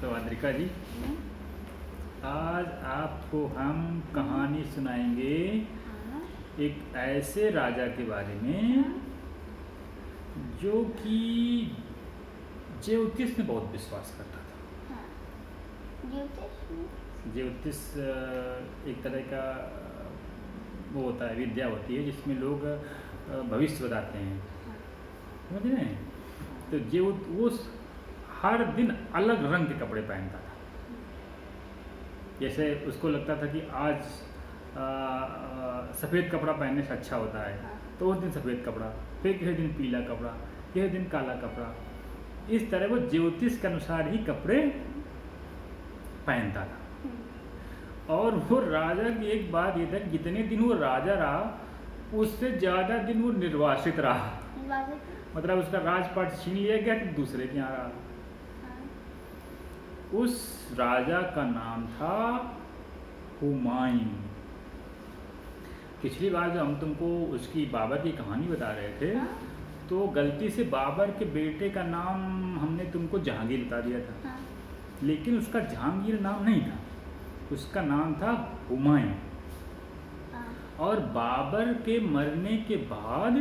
तो अद्रिका जी, आज आपको हम कहानी सुनाएंगे एक ऐसे राजा के बारे में जो कि ज्योतिष में बहुत विश्वास करता था। ज्योतिष एक तरह का वो होता है, विद्या होती है जिसमें लोग भविष्य बताते हैं, समझ रहे हैं। तो वो हर दिन अलग रंग के कपड़े पहनता था। जैसे उसको लगता था कि आज सफ़ेद कपड़ा पहनने से अच्छा होता है, तो उस दिन सफ़ेद कपड़ा, फिर किसी दिन पीला कपड़ा, किसी दिन काला कपड़ा। इस तरह वो ज्योतिष के अनुसार ही कपड़े पहनता था। और वो राजा की एक बात ये था, जितने दिन वो राजा रहा उससे ज़्यादा दिन वो निर्वासित रहा। मतलब उसका राजपाट छीन लिया गया तो दूसरे के यहाँ रहा। उस राजा का नाम था हुमायूं। पिछली बार जब हम तुमको उसकी बाबर की कहानी बता रहे थे तो गलती से बाबर के बेटे का नाम हमने तुमको जहांगीर बता दिया था, लेकिन उसका जहांगीर नाम नहीं था, उसका नाम था हुमायूं। और बाबर के मरने के बाद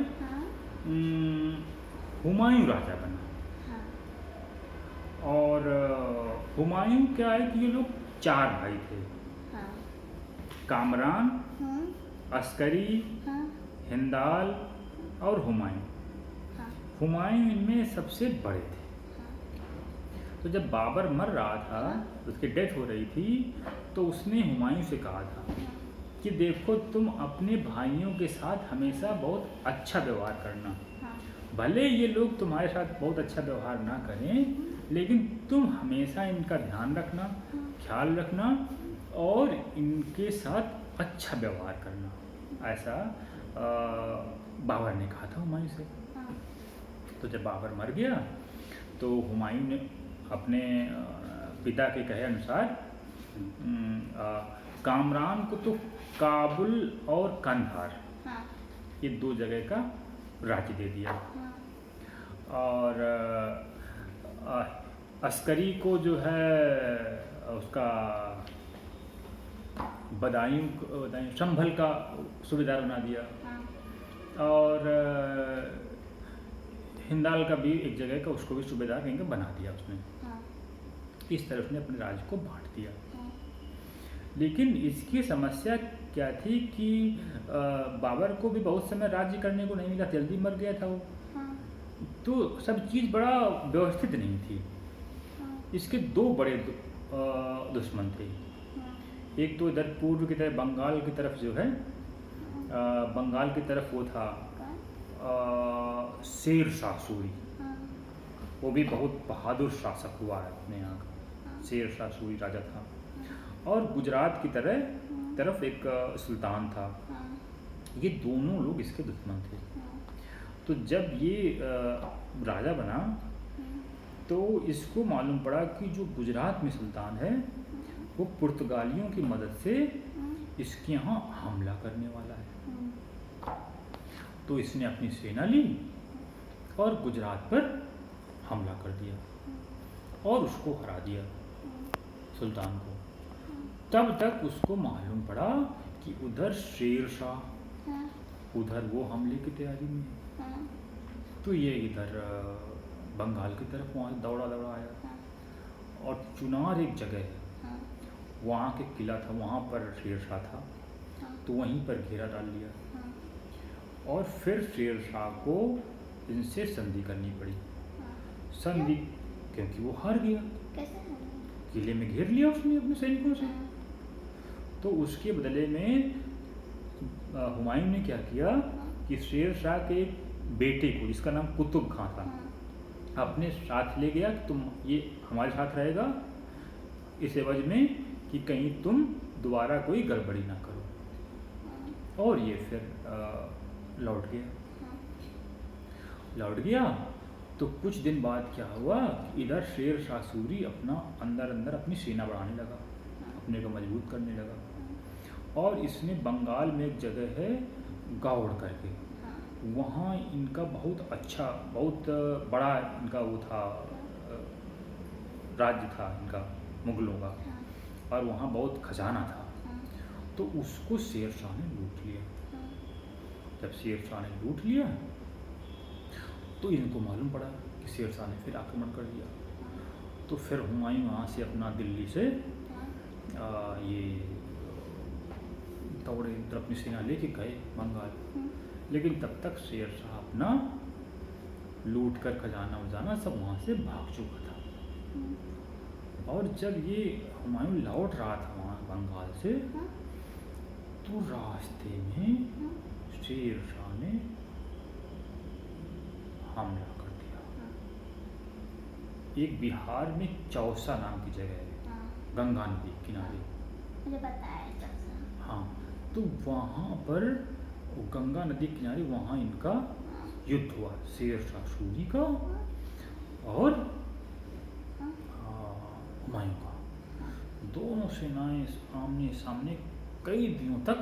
हुमायूं राजा बना। और हुमायूं क्या है कि ये लोग चार भाई थे, कामरान, अस्करी, हिंदाल और हुमायूं। हुमायूं इनमें सबसे बड़े थे। तो जब बाबर मर रहा था, उसकी डेथ हो रही थी, तो उसने हुमायूं से कहा था कि देखो, तुम अपने भाइयों के साथ हमेशा बहुत अच्छा व्यवहार करना। भले ये लोग तुम्हारे साथ बहुत अच्छा व्यवहार ना करें, लेकिन तुम हमेशा इनका ध्यान रखना, ख्याल रखना और इनके साथ अच्छा व्यवहार करना। ऐसा बाबर ने कहा था हुमायूं से। तो जब बाबर मर गया तो हुमायूं ने अपने पिता के कहे अनुसार कामरान को तो काबुल और कंधार, ये दो जगह का राज्य दे दिया। और अस्करी को जो है उसका बदायूं संभल का सूबेदार बना दिया। और हिंदाल का भी एक जगह का, उसको भी सूबेदार कहीं का बना दिया उसने। इस तरह उसने अपने राज्य को बांट दिया। लेकिन इसकी समस्या क्या थी कि बाबर को भी बहुत समय राज्य करने को नहीं मिला, जल्दी मर गया था वो। तो सब चीज़ बड़ा व्यवस्थित नहीं थी। इसके दो बड़े दुश्मन थे। एक तो इधर पूर्व की तरफ बंगाल की तरफ जो है, बंगाल की तरफ वो था शेर शाह सूरी। वो भी बहुत बहादुर शासक हुआ है अपने यहाँ का, शेर शाह सूरी राजा था। और गुजरात की तरफ एक सुल्तान था। ये दोनों लोग इसके दुश्मन थे। तो जब ये राजा बना तो इसको मालूम पड़ा कि जो गुजरात में सुल्तान है वो पुर्तगालियों की मदद से इसके यहाँ हमला करने वाला है। तो इसने अपनी सेना ली और गुजरात पर हमला कर दिया और उसको हरा दिया, सुल्तान को। तब तक उसको मालूम पड़ा कि उधर शेर शाह, उधर वो हमले की तैयारी में। तो ये इधर बंगाल की तरफ वहाँ दौड़ा आया। और चुनार एक जगह है, वहाँ के किला था, वहाँ पर शेर शाह था। तो वहीं पर घेरा डाल लिया और फिर शेर शाह को इनसे संधि करनी पड़ी। संधि क्योंकि वो हार गया, किले में घेर लिया उसने अपने सैनिकों से। तो उसके बदले में हुमायूं ने क्या किया कि शेर शाह के एक बेटे को, जिसका नाम कुतुब खां था, अपने साथ ले गया कि तुम ये हमारे साथ रहेगा, इस एवज में कि कहीं तुम दोबारा कोई गड़बड़ी ना करो। और ये फिर लौट गया। तो कुछ दिन बाद क्या हुआ, इधर शेर शाह सूरी अपना अंदर अपनी सेना बढ़ाने लगा, अपने को मजबूत करने लगा। और इसने बंगाल में एक जगह है गौड़ करके, वहाँ इनका बहुत अच्छा, बहुत बड़ा इनका वो था राज्य था इनका, मुगलों का, हाँ, और वहाँ बहुत खजाना था। हाँ, तो उसको शेर शाह ने लूट लिया। हाँ, जब शेर शाह ने लूट लिया तो इनको मालूम पड़ा कि शेर शाह ने फिर आक्रमण कर दिया। तो फिर हुमायूं वहाँ से अपना दिल्ली से ये दौड़े, अपनी सेना लेके गए बंगाल। लेकिन तब तक शेर शाह अपना लूट कर खजाना वजाना सब वहाँ से भाग चुका था। और जब ये हुमायूं लौट रहा था वहाँ बंगाल से, तो रास्ते में शेर शाह ने हमला कर दिया। एक बिहार में चौसा नाम की जगह है, गंगा नदी किनारे। मुझे पता है चौसा। हाँ, तो वहाँ पर गंगा नदी किनारे वहाँ इनका युद्ध हुआ, शेर शाह सूरी का और हुमायूं का। दोनों सेनाएं आमने सामने कई दिनों तक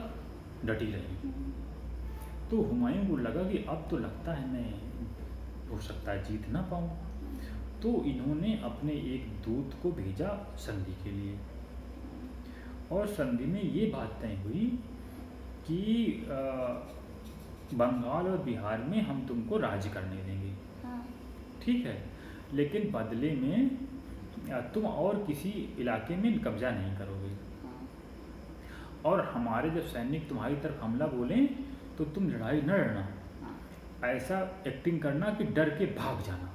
डटी रही। तो हुमायूं को लगा कि अब तो लगता है मैं हो सकता है जीत ना पाऊँ। तो इन्होंने अपने एक दूत को भेजा संधि के लिए, और संधि में ये बात तय हुई कि बंगाल और बिहार में हम तुमको राज्य करने देंगे, ठीक है, लेकिन बदले में तुम और किसी इलाके में कब्जा नहीं करोगे, और हमारे जब सैनिक तुम्हारी तरफ हमला बोलें तो तुम लड़ाई न लड़ना, ऐसा एक्टिंग करना कि डर के भाग जाना,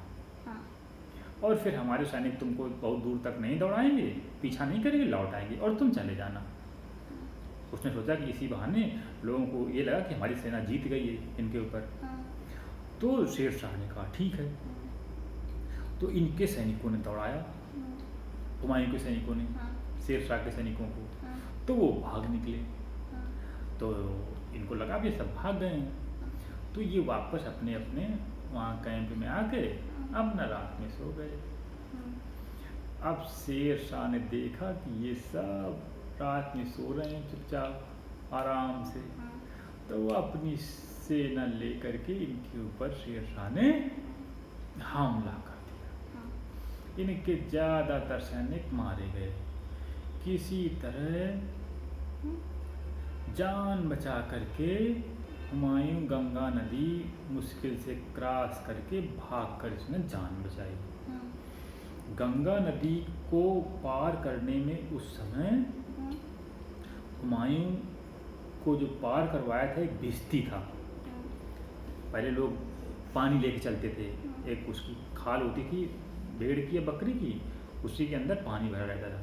और फिर हमारे सैनिक तुमको बहुत दूर तक नहीं दौड़ाएंगे, पीछा नहीं करेंगे, लौट आएंगे और तुम चले जाना। उसने सोचा कि इसी बहाने लोगों को ये लगा कि हमारी सेना जीत गई है इनके ऊपर। तो शेर शाह ने कहा ठीक है। तो इनके सैनिकों ने दौड़ाया, हुमायूं के सैनिकों ने शेर शाह के सैनिकों को, तो वो भाग निकले। तो इनको लगा कि सब भाग गए हैं, तो ये वापस अपने अपने वहाँ कैंप में आके अपना रात में सो गए। अब शेर शाह ने देखा कि ये सब रात में सो रहे हैं चुपचाप आराम से, तो वो अपनी सेना लेकर के इनके ऊपर शेर शाह ने हमला कर दिया। इनके ज़्यादातर सैनिक मारे गए। किसी तरह जान बचा करके हुमायूं गंगा नदी मुश्किल से क्रॉस करके भागकर इसने जान बचाई। गंगा नदी को पार करने में उस समय हुमायूं को जो पार करवाया था एक भिश्ती था। पहले लोग पानी लेके चलते थे, एक उसकी खाल होती थी भेड़ की या बकरी की, उसी के अंदर पानी भरा रहता था।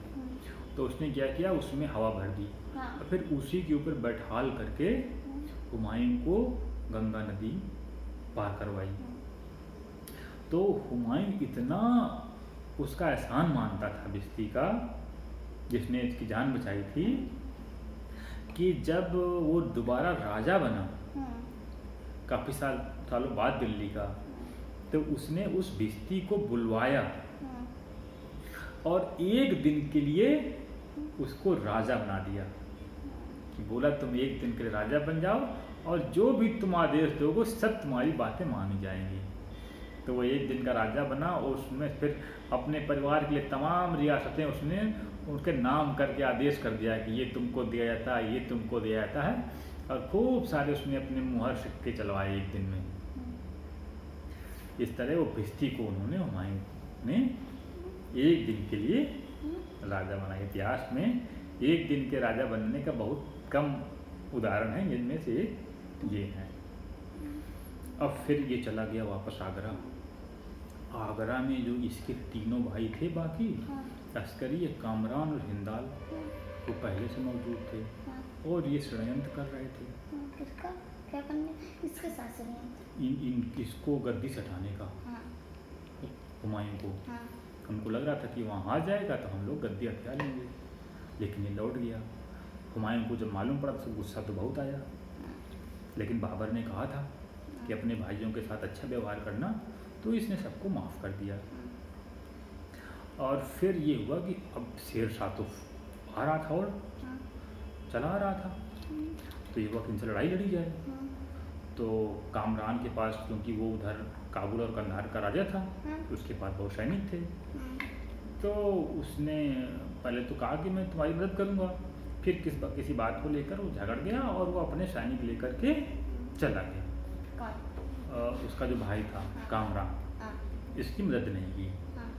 तो उसने क्या किया, उसमें हवा भर दी और फिर उसी के ऊपर बैठाल करके हुमायूं को गंगा नदी पार करवाई। तो हुमायूं इतना उसका एहसान मानता था भिश्ती का, जिसने इसकी जान बचाई थी, कि जब वो दोबारा राजा बना काफ़ी सालों बाद दिल्ली का, तो उसने उस भिश्ती को बुलवाया और एक दिन के लिए उसको राजा बना दिया, कि बोला तुम एक दिन के लिए राजा बन जाओ और जो भी तुम आदेश दोगे सब तुम्हारी बातें मानी जाएंगी। तो वो एक दिन का राजा बना और उसमें फिर अपने परिवार के लिए तमाम रियासतें उसने उनके नाम करके आदेश कर दिया कि ये तुमको दिया जाता है, ये तुमको दिया जाता है, और खूब सारे उसने अपने मुहर सिक्के चलवाए एक दिन में। इस तरह वो भिश्ती को उन्होंने हुमायूं ने एक दिन के लिए राजा बनाया। इतिहास में एक दिन के राजा बनने का बहुत कम उदाहरण है, जिनमें से एक ये है। अब फिर ये चला गया वापस आगरा। आगरा में जो इसके तीनों भाई थे बाकी अस्करी, कामरान और हिंदाल, वो पहले से मौजूद थे और ये षड्यंत्र कर रहे थे। किसका क्या करने, इसके साथ षड्यंत्र? इसको गद्दी से हटाने का, हुमायूं को। उनको लग रहा था कि वहाँ आ जाएगा तो हम लोग गद्दी हथिया लेंगे, लेकिन ये लौट गया। हुमायूं को जब मालूम पड़ा तो गुस्सा तो बहुत आया, लेकिन बाबर ने कहा था कि अपने भाइयों के साथ अच्छा व्यवहार करना, तो इसने सबको माफ़ कर दिया। और फिर ये हुआ कि अब शेर शाह तो आ रहा था और चला आ रहा था, तो ये हुआ कि इनसे लड़ाई लड़ी जाए। तो कामरान के पास, क्योंकि वो उधर काबुल और कंधार का राजा था, उसके पास बहुत सैनिक थे, तो उसने पहले तो कहा कि मैं तुम्हारी मदद करूँगा, फिर किसी बात को लेकर वो झगड़ गया और वो अपने सैनिक लेकर के चला गया। कौन? उसका जो भाई था कामरान, हाँ इसकी मदद नहीं की। हाँ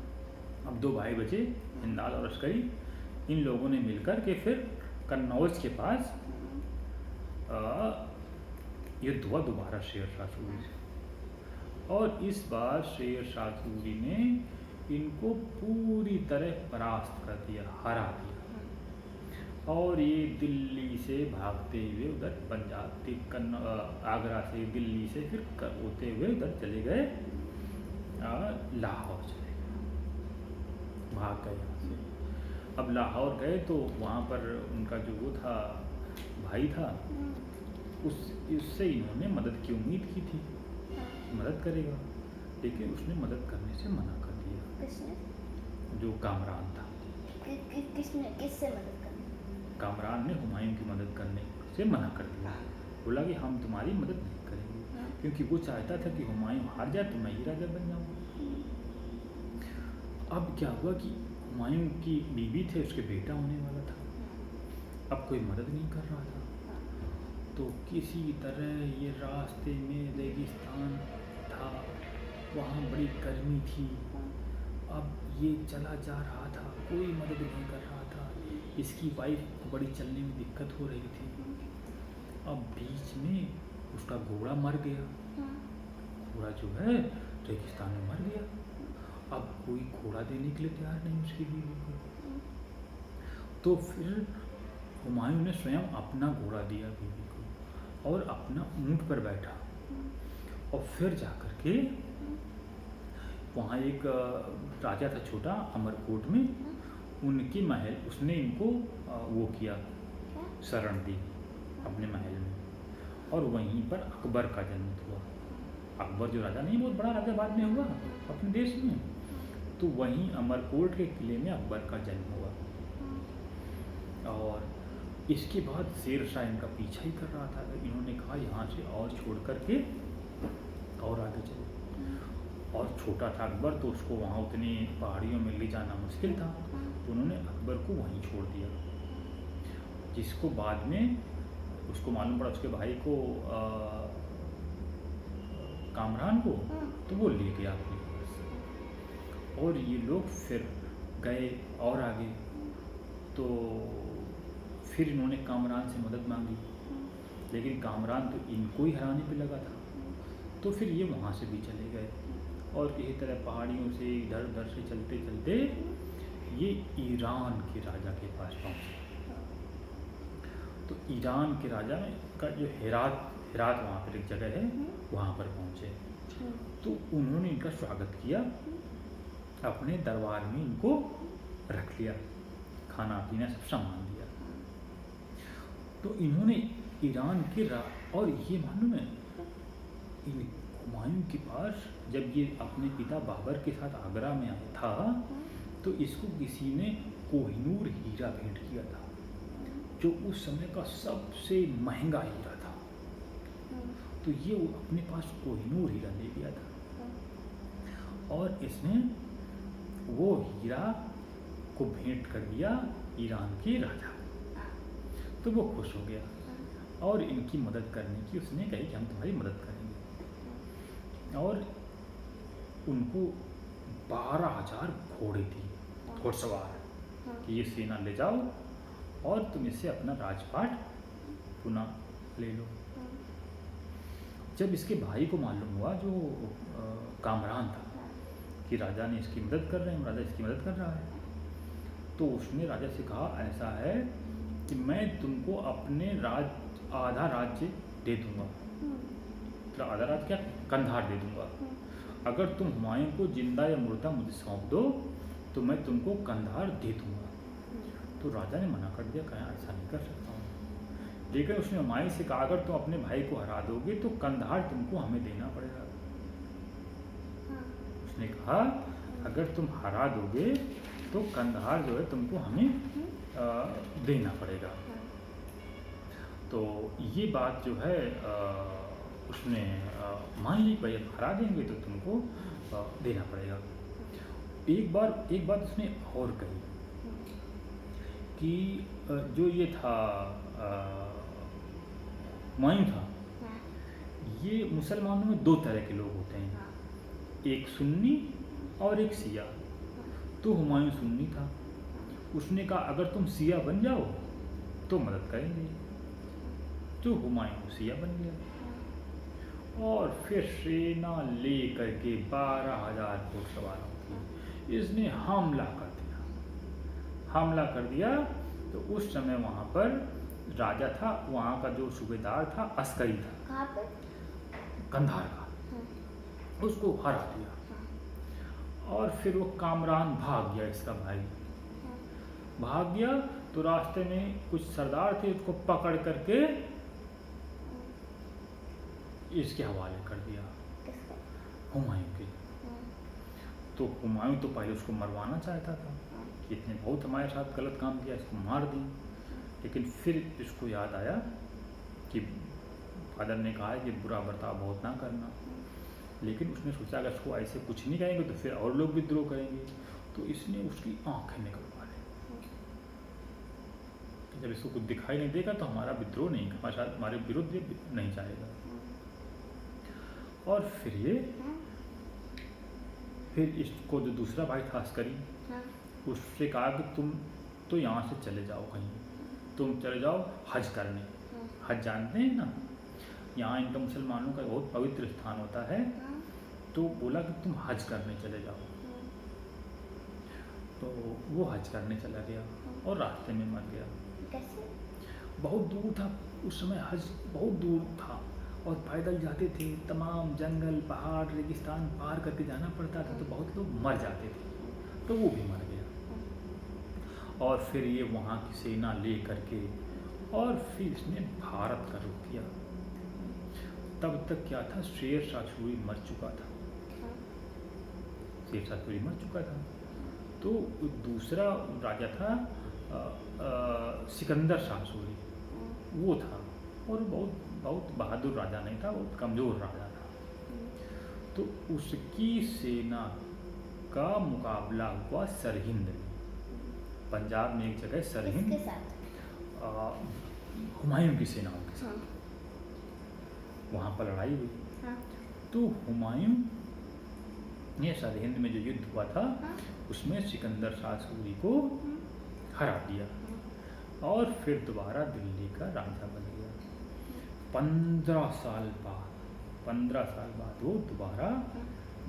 अब 2 भाई बचे, हिंदाल और अस्करी। इन लोगों ने मिलकर के फिर कन्नौज के पास युद्ध हुआ दोबारा शेर शाह सूरी से, और इस बार शेर शाह सूरी ने इनको पूरी तरह परास्त कर दिया, हरा दिया। और ये दिल्ली से भागते हुए उधर पंजाब के आगरा से दिल्ली से फिर होते हुए उधर चले गए, लाहौर चले गए, भाग गए यहाँ से। अब लाहौर गए तो वहाँ पर उनका जो वो था भाई था, उससे इन्होंने मदद की उम्मीद की थी, मदद करेगा, लेकिन उसने मदद करने से मना कर दिया। किसने? जो कामरान था। किसने? किससे मदद करनी? कामरान ने हुमायूं की मदद करने से मना कर दिया। बोला कि हम तुम्हारी मदद नहीं करेंगे, क्योंकि वो चाहता था कि हुमायूं हार जाए तो मैं ही राजा बन जाऊँ। अब क्या हुआ कि हुमायूं की बीवी थे, उसके बेटा होने वाला था, अब कोई मदद नहीं कर रहा था। तो किसी तरह ये रास्ते में रेगिस्तान था, वहाँ बड़ी गर्मी थी, अब ये चला जा रहा था, कोई मदद नहीं कर रहा था। इसकी वाइफ को बड़ी चलने में दिक्कत हो रही थी। अब बीच में उसका घोड़ा मर गया, घोड़ा जो है रेगिस्तान में मर गया। अब कोई घोड़ा देने के लिए तैयार नहीं उसकी बीवी को। तो फिर हुमायूं ने स्वयं अपना घोड़ा दिया बीवी को और अपना ऊंट पर बैठा, और फिर जाकर के वहाँ एक राजा था छोटा अमरकोट में, उनके महल उसने इनको वो किया, शरण दी अपने महल में, और वहीं पर अकबर का जन्म हुआ। अकबर जो राजा नहीं, बहुत बड़ा राजा बाद में हुआ अपने देश में, तो वहीं अमरकोट के किले में अकबर का जन्म हुआ। और इसके बाद शेर शाह इनका पीछा ही कर रहा था। इन्होंने कहा यहाँ से और छोड़ करके और आगे चलो, और छोटा था अकबर, तो उसको वहाँ उतनी पहाड़ियों में ले जाना मुश्किल था, तो उन्होंने अकबर को वहीं छोड़ दिया। जिसको बाद में उसको मालूम पड़ा, उसके भाई को कामरान को, तो वो ले गया अपने पास। और ये लोग फिर गए और आगे, तो फिर इन्होंने कामरान से मदद मांगी, लेकिन कामरान तो इनको ही हराने पे लगा था। तो फिर ये वहाँ से भी चले गए, और इसी तरह पहाड़ियों से इधर उधर से चलते चलते ये ईरान के राजा के पास पहुँचे। तो ईरान के राजा का जो हेरात वहाँ पर एक जगह है, वहाँ पर पहुँचे। तो उन्होंने इनका स्वागत किया, अपने दरबार में इनको रख लिया, खाना पीना सब सामान दिया। तो इन्होंने ईरान के और ये मालूम है, हुमायूं के पास जब ये अपने पिता बाबर के साथ आगरा में आया था, तो इसको किसी ने कोहिनूर हीरा भेंट किया था, जो उस समय का सबसे महंगा हीरा था। तो ये वो अपने पास कोहिनूर हीरा ले गया था, और इसने वो हीरा को भेंट कर दिया ईरान के राजा। तो वो खुश हो गया और इनकी मदद करने की उसने कही कि हम तुम्हारी मदद करेंगे। और उनको 12,000 घोड़े थी, घोड़सवार, कि ये सेना ले जाओ और तुम इससे अपना राजपाट पुनः ले लो। जब इसके भाई को मालूम हुआ, जो कामरान था, कि राजा ने इसकी मदद कर रहे हैं, राजा इसकी मदद कर रहा है, तो उसने राजा से कहा ऐसा है कि मैं तुमको अपने आधा राज्य दे दूंगा, तो आधा राज्य क्या, कंधार दे दूंगा, अगर तुम हुमायूं को जिंदा या मुर्दा मुझे सौंप दो तो मैं तुमको कंधार दे दूंगा। तो राजा ने मना कर दिया, कहा ऐसा नहीं कर सकता हूँ। लेकिन उसने हुमायूं से कहा अगर तुम अपने भाई को हरा दोगे तो कंधार तुमको हमें देना पड़ेगा। उसने कहा अगर तुम हरा दोगे तो कंधार जो है तुमको हमें देना पड़ेगा। तो ये बात जो है उसने मान ली, भाई हरा देंगे तो तुमको देना पड़ेगा। एक बात उसने और कही कि जो ये था हुमायूं था, हाँ, ये मुसलमानों में दो तरह के लोग होते हैं, हाँ, एक सुन्नी और एक शिया। तो हुमायूं सुन्नी था। उसने कहा अगर तुम शिया बन जाओ तो मदद करेंगे। तो हुमायूं शिया बन गया और फिर सेना ले करके 12,000 घोड़सवारों की इसने हमला कर दिया। तो उस समय वहाँ पर राजा था, वहाँ का जो सूबेदार था अस्करी था, कहाँ पे? कंधार का, हाँ, उसको हरा दिया। हाँ, और फिर वो कामरान भाग गया, इसका भाई हाँ, भाग गया। तो रास्ते में कुछ सरदार थे, उसको पकड़ करके इसके हवाले कर दिया, किसका? हुमायूं के। हाँ, तो हुमायूं तो पहले उसको मरवाना चाहता था हाँ, कि इसने बहुत हमारे साथ गलत काम किया, इसको मार दी। लेकिन फिर इसको याद आया कि फादर ने कहा है कि बुरा बर्ताव बहुत ना करना। लेकिन उसने सोचा अगर इसको ऐसे कुछ नहीं कहेंगे तो फिर और लोग विद्रोह करेंगे। तो इसने उसकी आंखें निकलवा ली कि जब इसको कुछ दिखाई नहीं देगा तो हमारा विद्रोह नहीं, हमारे विरुद्ध ये नहीं जाएगा। और फिर इसको जो दूसरा भाई था अस्करी, हाँ, उससे कहा कि तुम तो यहाँ से चले जाओ, कहीं तुम चले जाओ हज करने। हाँ, हज जानते हैं ना, यहाँ इनका मुसलमानों का बहुत पवित्र स्थान होता है। हाँ, तो बोला कि तुम हज करने चले जाओ। तो वो हज करने चला गया और रास्ते में मर गया। कैसे? बहुत दूर था उस समय, हज बहुत दूर था और पैदल जाते थे, तमाम जंगल पहाड़ रेगिस्तान पार करके जाना पड़ता था। तो बहुत लोग मर जाते थे, तो वो भी मर गया। और फिर ये वहाँ की सेना ले करके और फिर इसने भारत का रुख किया। तब तक क्या था, शेर शाह सूरी मर चुका था। हाँ, शेर शाह सूरी मर चुका था। तो दूसरा राजा था सिकंदर शाह सूरी, वो था। और बहुत बहादुर राजा नहीं था, बहुत कमज़ोर राजा था। तो उसकी सेना का मुकाबला हुआ सरहिंद में, पंजाब में एक जगह सरहिंद, किसके साथ? हुमायूं की सेनाओं के साथ। हाँ, वहाँ पर लड़ाई हुई। हाँ, तो हुमायूं ने सरहिंद में जो युद्ध हुआ था हाँ, उसमें सिकंदर शाह सूरी को हरा दिया और फिर दोबारा दिल्ली का राजा बन गया। 15 साल बाद वो दोबारा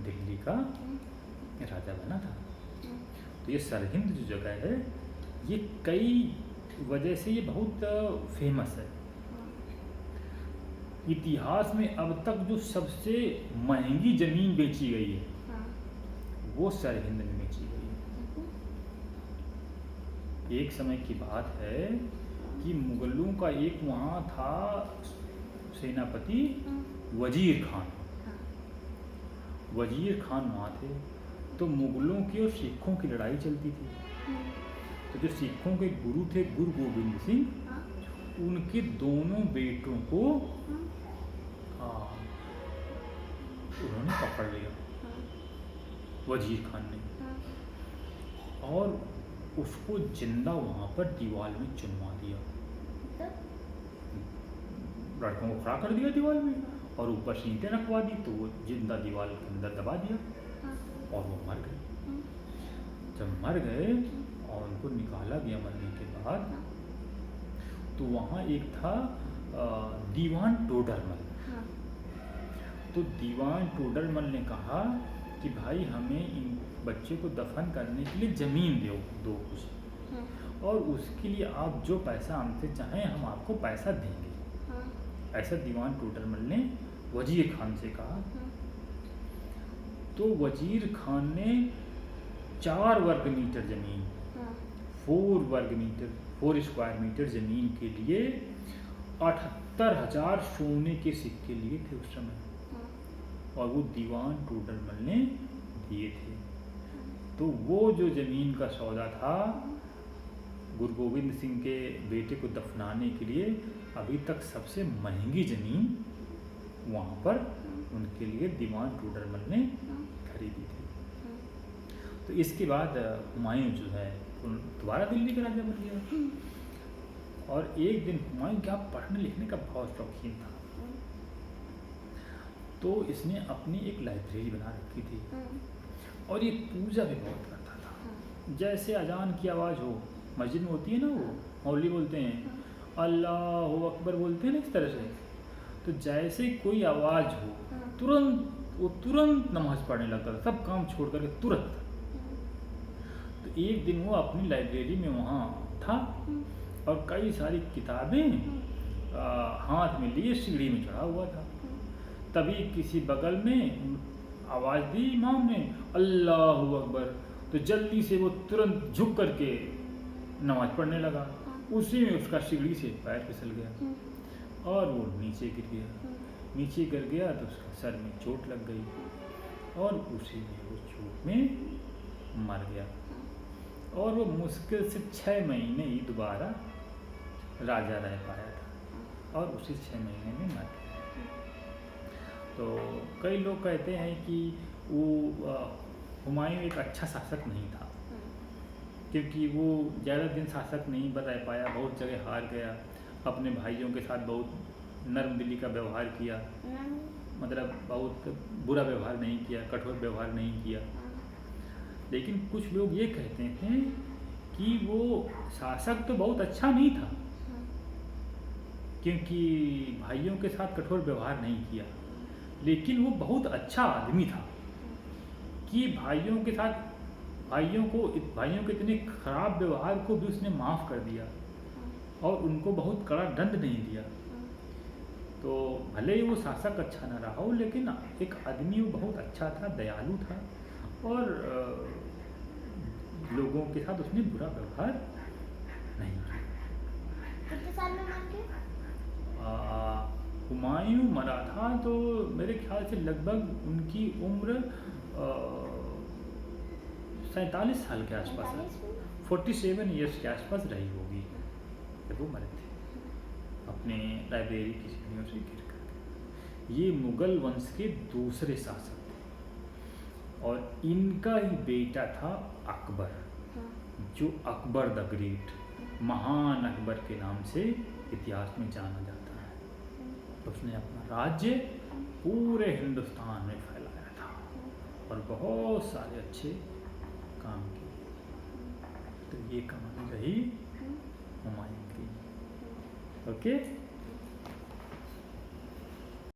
दिल्ली का राजा बना था। तो ये सरहिंद जो जगह है, ये कई वजह से ये बहुत फेमस है। इतिहास में अब तक जो सबसे महंगी जमीन बेची गई है हाँ, वो सरहिंद में बेची गई है। एक समय की बात है कि मुगलों का एक वहाँ था सेनापति वजीर खान। वजीर खान वहाँ थे। तो मुगलों की और सिखों की लड़ाई चलती थी। तो जो सिखों के गुरु थे गुरु गोविंद सिंह, उनके दोनों बेटों को उन्होंने पकड़ लिया वजीर खान ने, और उसको जिंदा वहाँ पर दीवार में चुनवा दिया। लड़कों को खड़ा कर दिया दीवार में और ऊपर से ईंटें रखवा दी। तो वो जिंदा दीवार के अंदर दबा दिया और वो मर गए। जब मर गए और उनको निकाला गया मरने के बाद, तो वहाँ एक था दीवान टोडरमल। तो दीवान टोडरमल ने कहा कि भाई हमें इन बच्चे को दफन करने के लिए ज़मीन दो कुछ, और उसके लिए आप जो पैसा हमसे चाहें हम आपको पैसा देंगे। ऐसा दीवान टोडरमल ने वजीर खान से कहा। तो वजीर खान ने 4 वर्ग मीटर ज़मीन, 4 स्क्वायर मीटर ज़मीन के लिए 78,000 सोने के सिक्के लिए थे उस समय, और वो दीवान टोडरमल ने दिए थे। तो वो जो ज़मीन का सौदा था गुरु गोविंद सिंह के बेटे को दफनाने के लिए, अभी तक सबसे महंगी ज़मीन वहाँ पर उनके लिए दीवान टोडरमल ने खरीदी थी। तो इसके बाद हुमायूं जो है वो दोबारा दिल्ली का राजा बन गया। और एक दिन हुमायूं क्या पढ़ने लिखने का बहुत शौकीन था, तो इसने अपनी एक लाइब्रेरी बना रखी थी और ये पूजा भी बहुत करता था। जैसे अजान की आवाज़ हो, मस्जिद में होती है ना, वो मौलवी बोलते हैं अल्लाह अकबर बोलते हैं ना इस तरह से, तो जैसे कोई आवाज़ हो वो तुरंत नमाज पढ़ने लगता था, सब काम छोड़ करके तुरंत। तो एक दिन वो अपनी लाइब्रेरी में वहाँ था और कई सारी किताबें हाथ में लिए सीढ़ी में चढ़ा हुआ था। तभी किसी बगल में आवाज़ दी इमाम ने अल्लाहु अकबर, तो जल्दी से वो तुरंत झुक करके नमाज पढ़ने लगा। उसी में उसका सीढ़ी से पैर फिसल गया और वो नीचे गिर गया। नीचे गिर गया तो उसका सर में चोट लग गई और उसी में वो चोट में मर गया। और वो मुश्किल से 6 महीने ही दोबारा राजा रह पाया था और उसी 6 महीने में मर गया। तो कई लोग कहते हैं कि वो हुमायूं एक अच्छा शासक नहीं था, क्योंकि वो ज़्यादा दिन शासक नहीं बता पाया, बहुत जगह हार गया, अपने भाइयों के साथ बहुत नर्म दिली का व्यवहार किया, मतलब बहुत बुरा व्यवहार नहीं किया, कठोर व्यवहार नहीं किया। लेकिन कुछ लोग ये कहते हैं कि वो शासक तो बहुत अच्छा नहीं था, क्योंकि भाइयों के साथ कठोर व्यवहार नहीं किया, लेकिन वो बहुत अच्छा आदमी था कि भाइयों के इतने खराब व्यवहार को भी उसने माफ़ कर दिया और उनको बहुत कड़ा दंड नहीं दिया। तो भले ही वो शासक अच्छा ना रहा हो, लेकिन एक आदमी वो बहुत अच्छा था, दयालु था और लोगों के साथ उसने बुरा व्यवहार नहीं किया। कितने साल में मर गए? हुमायूं मरा था तो मेरे ख्याल से लगभग उनकी उम्र 47 साल के आसपास है, 47 ईयर्स के आसपास रही होगी जब वो मरे थे अपने लाइब्रेरी की सीढ़ियों से गिर कर। ये मुगल वंश के दूसरे शासक थे और इनका ही बेटा था अकबर, जो अकबर द ग्रेट, महान अकबर के नाम से इतिहास में जाना जाता है। उसने अपना राज्य पूरे हिंदुस्तान में फैलाया था और बहुत सारे अच्छे काम किए। तो ये कहानी रही हुमायूं की। ओके।